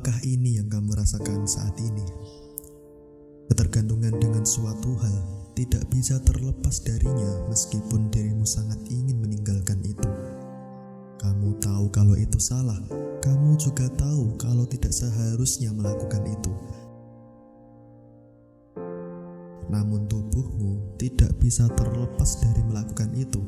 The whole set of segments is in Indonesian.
Apakah ini yang kamu rasakan saat ini? Ketergantungan dengan suatu hal tidak bisa terlepas darinya meskipun dirimu sangat ingin meninggalkan itu. Kamu tahu kalau itu salah, kamu juga tahu kalau tidak seharusnya melakukan itu. Namun tubuhmu tidak bisa terlepas dari melakukan itu,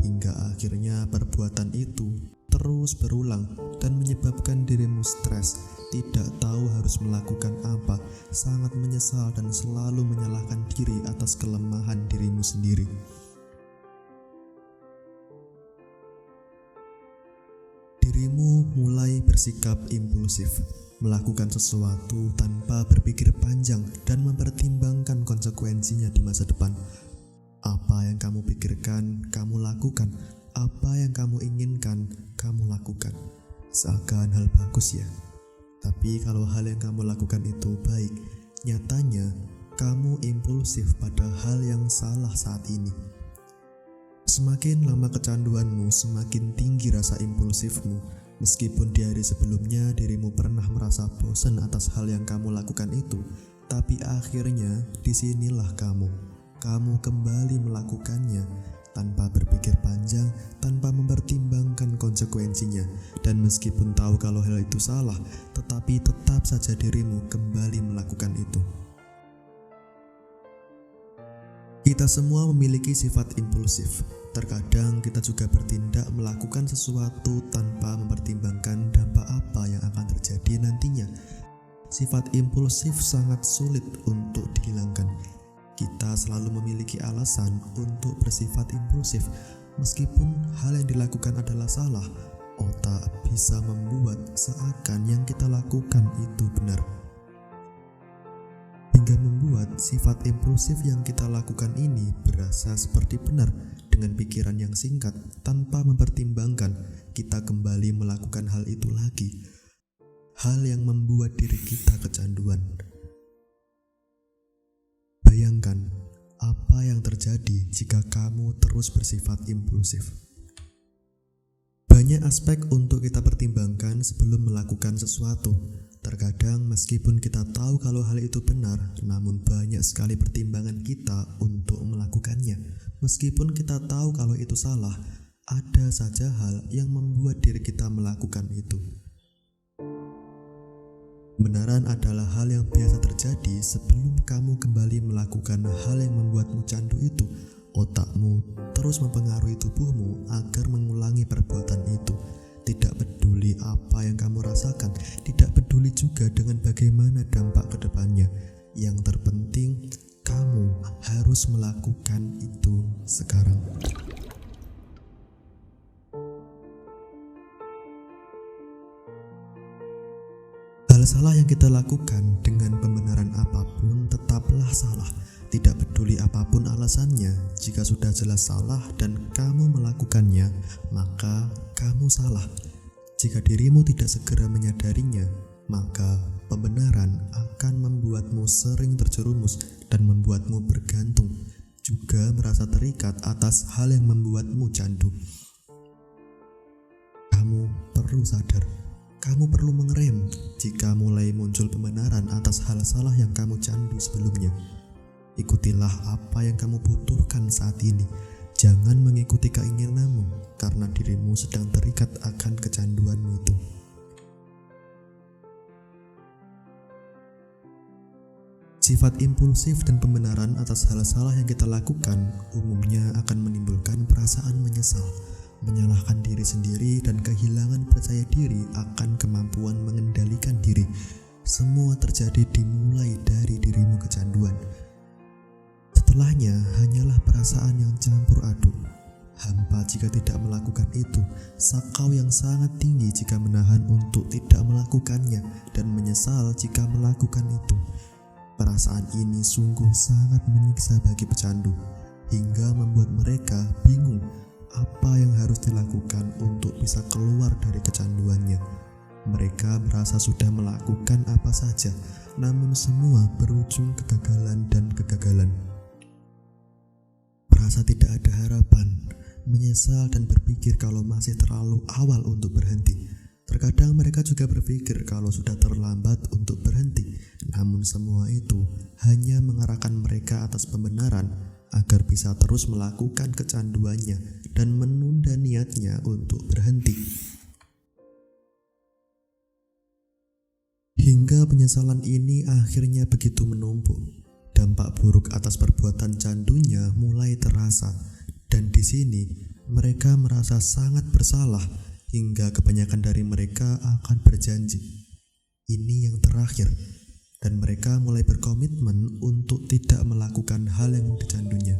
hingga akhirnya perbuatan itu terus berulang dan menyebabkan dirimu stres, tidak tahu harus melakukan apa, sangat menyesal dan selalu menyalahkan diri atas kelemahan dirimu sendiri. Dirimu mulai bersikap impulsif, melakukan sesuatu tanpa berpikir panjang dan mempertimbangkan konsekuensinya di masa depan. Apa yang kamu pikirkan, kamu lakukan. Apa yang kamu inginkan, kamu lakukan. Seakan hal bagus ya. Tapi kalau hal yang kamu lakukan itu baik, nyatanya kamu impulsif pada hal yang salah saat ini. Semakin lama kecanduanmu, semakin tinggi rasa impulsifmu. Meskipun di hari sebelumnya dirimu pernah merasa bosan atas hal yang kamu lakukan itu, tapi akhirnya disinilah kamu kembali melakukannya tanpa berpikir panjang, tanpa mempertimbangkan konsekuensinya. Dan meskipun tahu kalau hal itu salah, tetapi tetap saja dirimu kembali melakukan itu. Kita semua memiliki sifat impulsif. Terkadang kita juga bertindak melakukan sesuatu tanpa mempertimbangkan dampak apa yang akan terjadi nantinya. Sifat impulsif sangat sulit untuk dihilangkan. Kita selalu memiliki alasan untuk bersifat impulsif. Meskipun hal yang dilakukan adalah salah, otak bisa membuat seakan yang kita lakukan itu benar, hingga membuat sifat impulsif yang kita lakukan ini berasa seperti benar. Dengan pikiran yang singkat, tanpa mempertimbangkan, kita kembali melakukan hal itu lagi. Hal yang membuat diri kita kecanduan. Bayangkan apa yang terjadi jika kamu terus bersifat impulsif. Banyak aspek untuk kita pertimbangkan sebelum melakukan sesuatu. Terkadang meskipun kita tahu kalau hal itu benar, namun banyak sekali pertimbangan kita untuk melakukannya. Meskipun kita tahu kalau itu salah, ada saja hal yang membuat diri kita melakukan itu. Kebenaran adalah hal yang biasa terjadi sebelum kamu kembali melakukan hal yang membuatmu candu itu. Otakmu terus mempengaruhi tubuhmu agar mengulangi perbuatan itu. Tidak peduli apa yang kamu rasakan, tidak peduli juga dengan bagaimana dampak ke depannya. Yang terpenting, kamu harus melakukan itu sekarang. Hal salah yang kita lakukan dengan pembenaran apapun tetaplah salah. Tidak peduli apapun alasannya, jika sudah jelas salah dan kamu melakukannya, maka kamu salah. Jika dirimu tidak segera menyadarinya, maka pembenaran akan membuatmu sering terjerumus dan membuatmu bergantung, juga merasa terikat atas hal yang membuatmu candu. Kamu perlu sadar. Kamu perlu mengerem jika mulai muncul pembenaran atas hal salah yang kamu candu sebelumnya. Ikutilah apa yang kamu butuhkan saat ini. Jangan mengikuti keinginanmu karena dirimu sedang terikat akan kecanduanmu itu. Sifat impulsif dan pembenaran atas hal salah yang kita lakukan umumnya akan menimbulkan perasaan menyesal, menyalahkan diri sendiri, dan kehilangan percaya diri akan kemampuan mengendalikan diri. Semua terjadi dimulai dari dirimu kecanduan. Setelahnya hanyalah perasaan yang campur aduk. Hampa jika tidak melakukan itu, sakau yang sangat tinggi jika menahan untuk tidak melakukannya, dan menyesal jika melakukan itu. Perasaan ini sungguh sangat menyiksa bagi pecandu, hingga membuat mereka bingung apa yang harus dilakukan untuk bisa keluar dari kecanduannya. Mereka merasa sudah melakukan apa saja, namun semua berujung kegagalan dan kegagalan. Merasa tidak ada harapan, menyesal dan berpikir kalau masih terlalu awal untuk berhenti. Terkadang mereka juga berpikir kalau sudah terlambat untuk berhenti, namun semua itu hanya mengarahkan mereka atas pembenaran agar bisa terus melakukan kecanduannya dan menunda niatnya untuk berhenti. Hingga penyesalan ini akhirnya begitu menumpuk. Dampak buruk atas perbuatan candunya mulai terasa, dan di sini mereka merasa sangat bersalah hingga kebanyakan dari mereka akan berjanji, ini yang terakhir, dan mereka mulai berkomitmen untuk tidak melakukan hal yang dicandunya.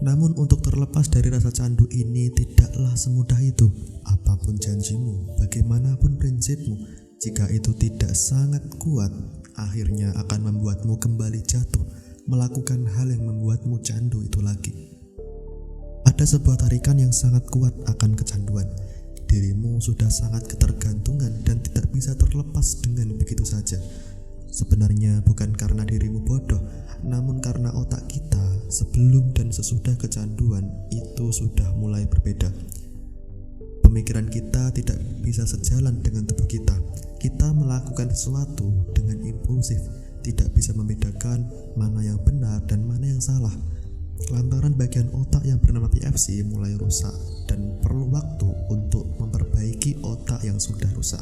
Namun untuk terlepas dari rasa candu ini tidaklah semudah itu. Apapun janjimu, bagaimanapun prinsipmu, jika itu tidak sangat kuat, akhirnya akan membuatmu kembali jatuh, melakukan hal yang membuatmu candu itu lagi. Ada sebuah tarikan yang sangat kuat akan kecanduan. Dirimu sudah sangat ketergantungan dan tidak bisa terlepas dengan begitu saja. Sebenarnya bukan karena dirimu bodoh, namun karena otak kita sebelum dan sesudah kecanduan itu sudah mulai berbeda. Pemikiran kita tidak bisa sejalan dengan tubuh kita. Kita melakukan sesuatu dengan impulsif, tidak bisa membedakan mana yang benar dan mana yang salah. Lantaran bagian otak yang bernama PFC mulai rusak dan perlu waktu untuk memperbaiki otak yang sudah rusak.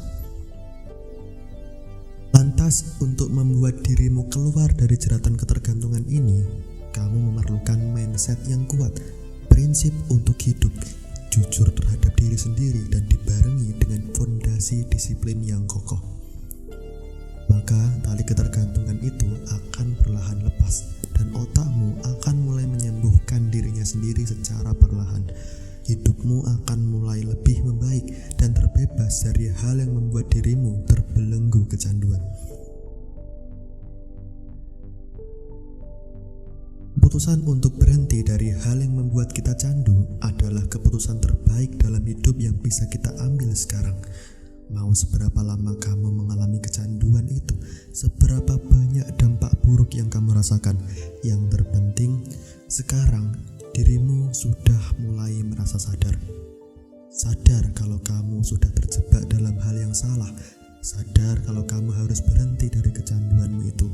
Lantas, untuk membuat dirimu keluar dari jeratan ketergantungan ini, kamu memerlukan mindset yang kuat, prinsip untuk hidup, jujur terhadap diri sendiri dan dibarengi dengan fondasi disiplin yang kokoh. Maka tali ketergantungan itu akan perlahan lepas dan otakmu akan mulai menyembuhkan dirinya sendiri secara perlahan. Hidupmu akan mulai lebih membaik dan terbebas dari hal yang membuat dirimu terbelenggu kecanduan. Keputusan untuk berhenti dari hal yang membuat kita candu adalah keputusan terbaik dalam hidup yang bisa kita ambil sekarang. Mau seberapa lama kamu mengalami kecanduan itu, seberapa banyak dampak buruk yang kamu rasakan, yang terpenting sekarang dirimu sudah mulai merasa sadar. Sadar kalau kamu sudah terjebak dalam hal yang salah. Sadar kalau kamu harus berhenti dari kecanduanmu itu.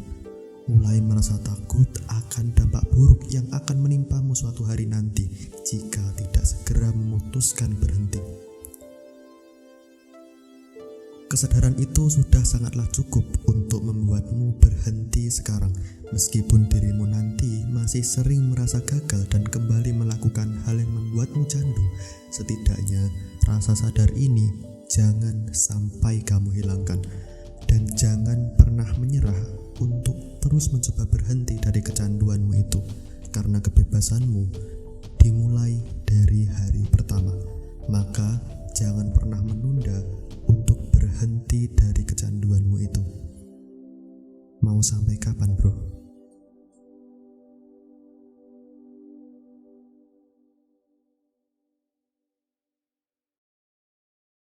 Mulai merasa takut akan dampak buruk yang akan menimpamu suatu hari nanti jika tidak segera memutuskan berhenti. Kesadaran itu sudah sangatlah cukup untuk membuatmu berhenti sekarang, meskipun dirimu nanti masih sering merasa gagal dan kembali melakukan hal yang membuatmu candu. Setidaknya rasa sadar ini jangan sampai kamu hilangkan, dan jangan pernah menyerah untuk terus mencoba berhenti dari kecanduanmu itu, karena kebebasanmu dimulai dari hari pertama. Maka jangan pernah menunda untuk berhenti dari kecanduanmu itu. Mau sampai kapan, bro?